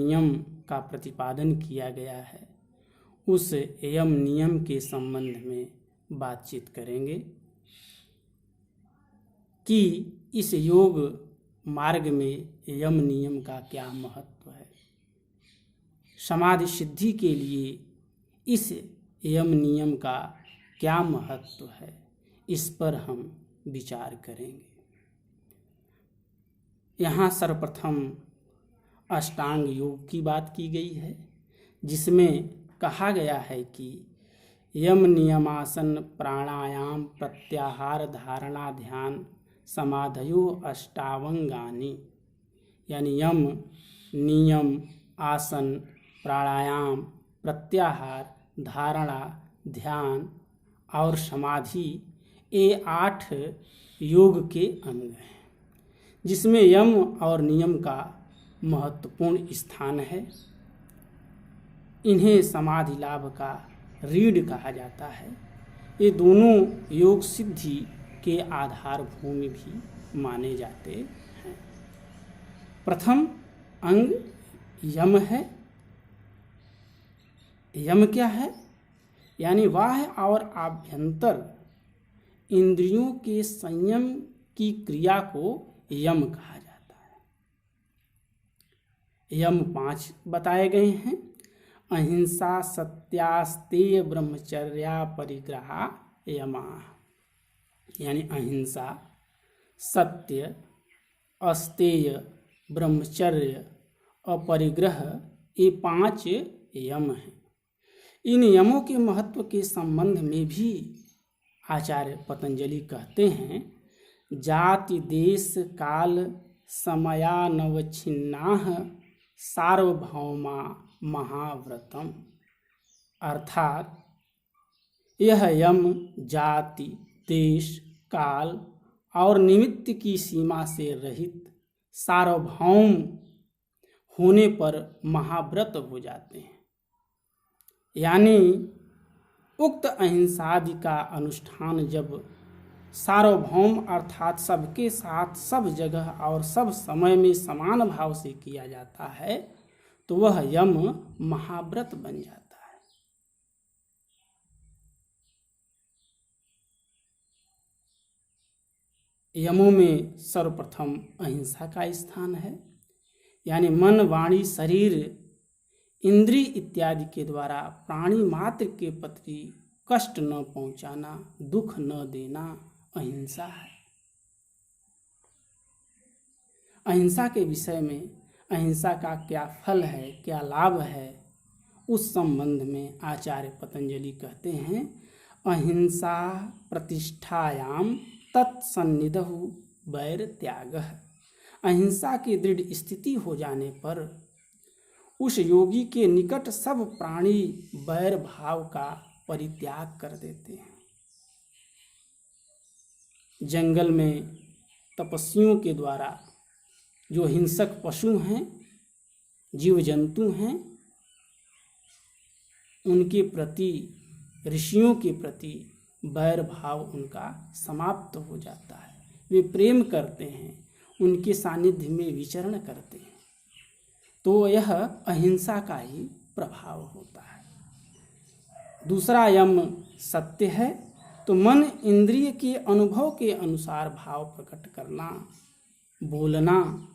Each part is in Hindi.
नियम का प्रतिपादन किया गया है, उस यम नियम के संबंध में बातचीत करेंगे कि इस योग मार्ग में यम नियम का क्या महत्व है। समाधि सिद्धि के लिए इस यम नियम का क्या महत्व है, इस पर हम विचार करेंगे। यहाँ सर्वप्रथम अष्टांग योग की बात की गई है, जिसमें कहा गया है कि यम नियमासन प्राणायाम प्रत्याहार धारणा ध्यान समाधयो अष्टावंगानि, यानी यम नियम आसन प्राणायाम प्रत्याहार धारणा ध्यान और समाधि ये 8 योग के अंग हैं, जिसमें यम और नियम का महत्वपूर्ण स्थान है। इन्हें समाधि लाभ का रीढ़ कहा जाता है। ये दोनों योग सिद्धि के आधार भूमि भी माने जाते हैं। प्रथम अंग यम है। यम क्या है? यानी बाह्य और आभ्यंतर इंद्रियों के संयम की क्रिया को यम कहा जाता है। यम 5 बताए गए हैं। अहिंसा सत्यास्तेय ब्रह्मचर्या परिग्रहा यमा, यानी अहिंसा सत्य अस्तेय ब्रह्मचर्य अपरिग्रह ये 5 यम हैं। इन यमों के महत्व के संबंध में भी आचार्य पतंजलि कहते हैं, जाति देश काल समयानवच्छिन्नाः सार्वभौमा महाव्रतम, अर्थात यह यम जाति देश काल और निमित्त की सीमा से रहित सार्वभौम होने पर महाव्रत हो जाते हैं। यानी उक्त अहिंसादि का अनुष्ठान जब सार्वभौम अर्थात सबके साथ सब जगह और सब समय में समान भाव से किया जाता है, तो वह यम महाव्रत बन जाता है। यमों में सर्वप्रथम अहिंसा का स्थान है, यानी मन वाणी शरीर इंद्रिय इत्यादि के द्वारा प्राणी मात्र के प्रति कष्ट न पहुंचाना, दुख न देना अहिंसा है। अहिंसा के विषय में अहिंसा का क्या फल है, क्या लाभ है, उस संबंध में आचार्य पतंजलि कहते हैं, अहिंसा प्रतिष्ठायाम तत्सन्निधौ वैर त्यागः। अहिंसा की दृढ़ स्थिति हो जाने पर उस योगी के निकट सब प्राणी वैर भाव का परित्याग कर देते हैं। जंगल में तपस्वियों के द्वारा जो हिंसक पशु हैं, जीव जंतु हैं, उनके प्रति ऋषियों के प्रति वैर भाव उनका समाप्त हो जाता है। वे प्रेम करते हैं, उनके सानिध्य में विचरण करते हैं। तो यह अहिंसा का ही प्रभाव होता है। दूसरा यम सत्य है। तो मन इंद्रिय के अनुभव के अनुसार भाव प्रकट करना, बोलना,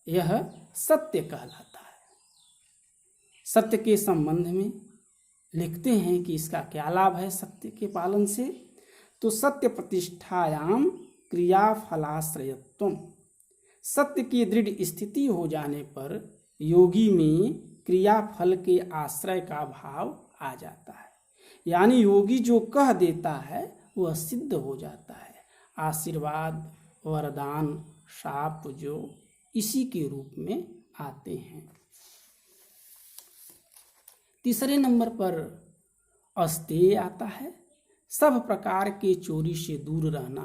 यह सत्य कहलाता है। सत्य के संबंध में लिखते हैं कि इसका क्या लाभ है सत्य के पालन से। तो सत्य प्रतिष्ठायाम क्रिया फलाश्रयत्वम, सत्य की दृढ़ स्थिति हो जाने पर योगी में क्रिया फल के आश्रय का भाव आ जाता है। यानी योगी जो कह देता है वह सिद्ध हो जाता है। आशीर्वाद वरदान शाप जो इसी के रूप में आते हैं। तीसरे नंबर पर अस्तेय आता है। सब प्रकार के चोरी से दूर रहना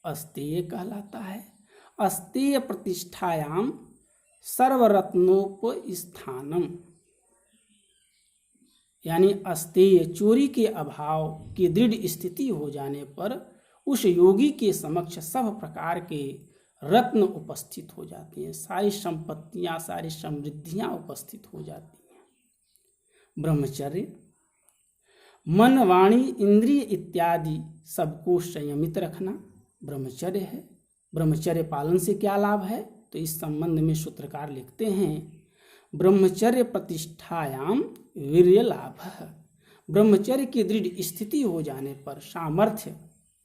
अस्तेय कहलाता है। अस्तेय प्रतिष्ठायाम सर्वरत्नोपस्थानम, यानी अस्तेय चोरी के अभाव की दृढ़ स्थिति हो जाने पर उस योगी के समक्ष सब प्रकार के रत्न उपस्थित हो जाती हैं, सारी संपत्तियां, सारी समृद्धियां उपस्थित हो जाती हैं। ब्रह्मचर्य मन, वाणी, इंद्रिय इत्यादि सबको संयमित रखना ब्रह्मचर्य है। ब्रह्मचर्य पालन से क्या लाभ है, तो इस संबंध में सूत्रकार लिखते हैं, ब्रह्मचर्य प्रतिष्ठायाम वीर्य लाभ। ब्रह्मचर्य की दृढ़ स्थिति हो जाने पर सामर्थ्य,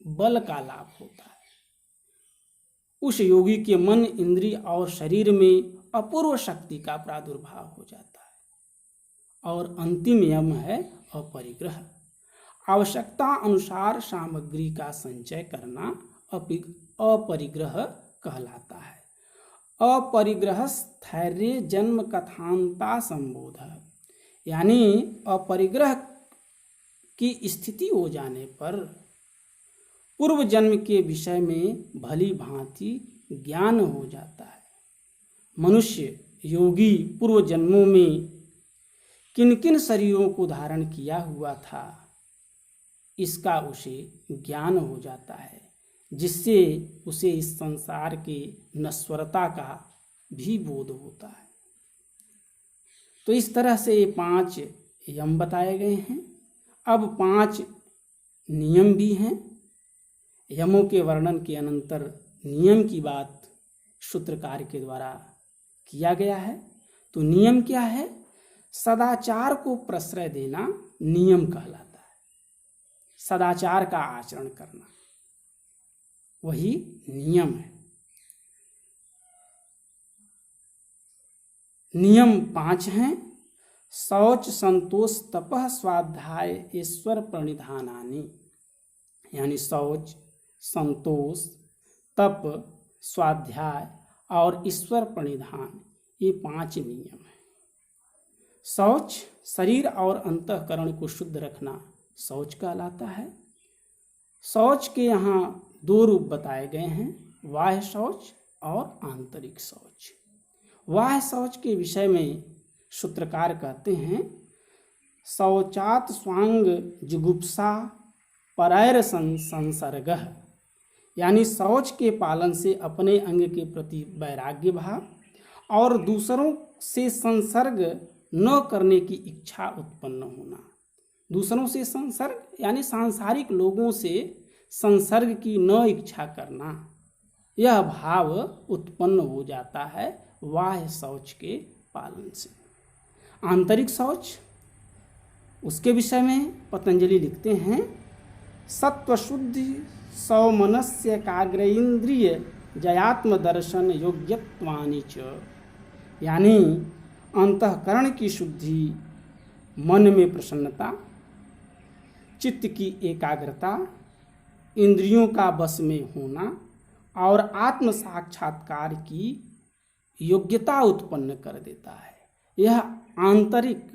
बल का लाभ होता है। उस योगी के मन, इंद्रिय और शरीर में अपूर्व शक्ति का प्रादुर्भाव हो जाता है। और अंतिम यम है अपरिग्रह। आवश्यकता अनुसार सामग्री का संचय करना अपरिग्रह कहलाता है। अपरिग्रह स्थैर्य जन्म कथांता संबोध, यानी अपरिग्रह की स्थिति हो जाने पर पूर्व जन्म के विषय में भली भांति ज्ञान हो जाता है। मनुष्य योगी पूर्व जन्मों में किन किन शरीरों को धारण किया हुआ था, इसका उसे ज्ञान हो जाता है, जिससे उसे इस संसार के नश्वरता का भी बोध होता है। तो इस तरह से ये 5 यम बताए गए हैं। अब 5 नियम भी हैं। यमों के वर्णन के अनंतर नियम की बात सूत्रकार के द्वारा किया गया है। तो नियम क्या है? सदाचार को प्रश्रय देना नियम कहलाता है। सदाचार का आचरण करना वही नियम है। नियम 5 हैं। शौच, संतोष, तपः, स्वाध्याय, ईश्वर प्रणिधानानि, यानी शौच, संतोष, तप, स्वाध्याय और ईश्वर प्रणिधान, ये 5 नियम हैं। शौच, शरीर और अंतःकरण को शुद्ध रखना शौच कहलाता है। शौच के यहाँ 2 रूप बताए गए हैं, बाह्य शौच और आंतरिक शौच। बाह्य शौच के विषय में सूत्रकार कहते हैं, शौचात स्वांग जुगुप्सा परैर संसर्गः, यानी शौच के पालन से अपने अंग के प्रति वैराग्य भाव और दूसरों से संसर्ग न करने की इच्छा उत्पन्न होना। दूसरों से संसर्ग यानी सांसारिक लोगों से संसर्ग की न इच्छा करना, यह भाव उत्पन्न हो जाता है बाह्य शौच के पालन से। आंतरिक शौच, उसके विषय में पतंजलि लिखते हैं, सत्वशुद्धि सौमनस्य काग्रेन्द्रिय जयात्म दर्शन योग्यत्वानि च, यानी अंतःकरण की शुद्धि, मन में प्रसन्नता, चित्त की एकाग्रता, इंद्रियों का बस में होना और आत्म साक्षात्कार की योग्यता उत्पन्न कर देता है। यह आंतरिक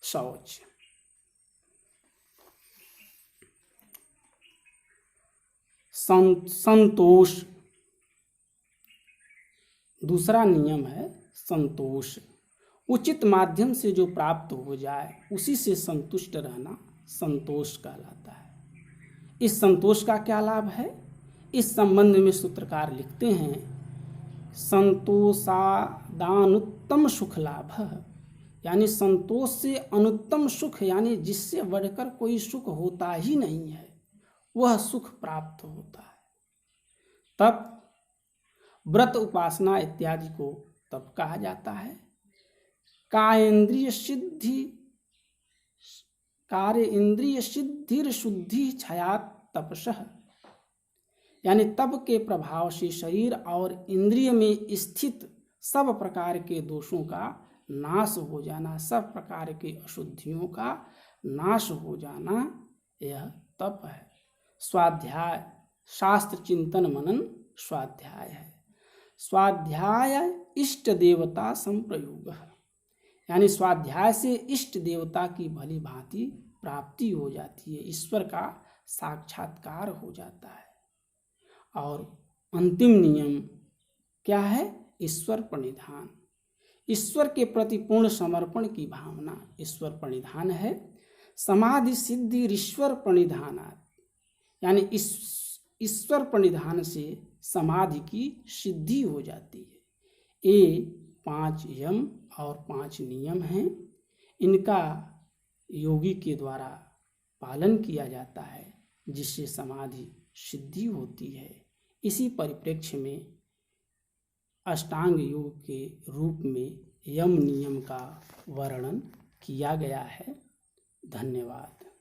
शौच। संतोष, दूसरा नियम है संतोष। उचित माध्यम से जो प्राप्त हो जाए उसी से संतुष्ट रहना संतोष कहलाता है। इस संतोष का क्या लाभ है? इस संबंध में सूत्रकार लिखते हैं, संतोषादानुत्तम सुख लाभ, यानी संतोष से अनुत्तम सुख, यानी जिससे बढ़कर कोई सुख होता ही नहीं है, वह सुख प्राप्त होता है। तप, व्रत, उपासना इत्यादि को तप कहा जाता है। कार्य इंद्रिय सिद्धिर शुद्धि छयात तपसः, यानी तप के प्रभाव से शरीर और इंद्रिय में स्थित सब प्रकार के दोषों का नाश हो जाना, सब प्रकार के अशुद्धियों का नाश हो जाना, यह तप है। स्वाध्याय, शास्त्र चिंतन मनन स्वाध्याय है। स्वाध्याय इष्ट देवता संप्रयोग, यानी स्वाध्याय से इष्ट देवता की भली भांति प्राप्ति हो जाती है, ईश्वर का साक्षात्कार हो जाता है। और अंतिम नियम क्या है? ईश्वर प्रणिधान, ईश्वर के प्रति पूर्ण समर्पण की भावना ईश्वर प्रणिधान है। समाधि सिद्धि ईश्वर प्रणिधानात्, यानी ईश्वर प्रणिधान से समाधि की सिद्धि हो जाती है। ये 5 यम और 5 नियम हैं। इनका योगी के द्वारा पालन किया जाता है, जिससे समाधि सिद्धि होती है। इसी परिप्रेक्ष्य में अष्टांग योग के रूप में यम नियम का वर्णन किया गया है। धन्यवाद।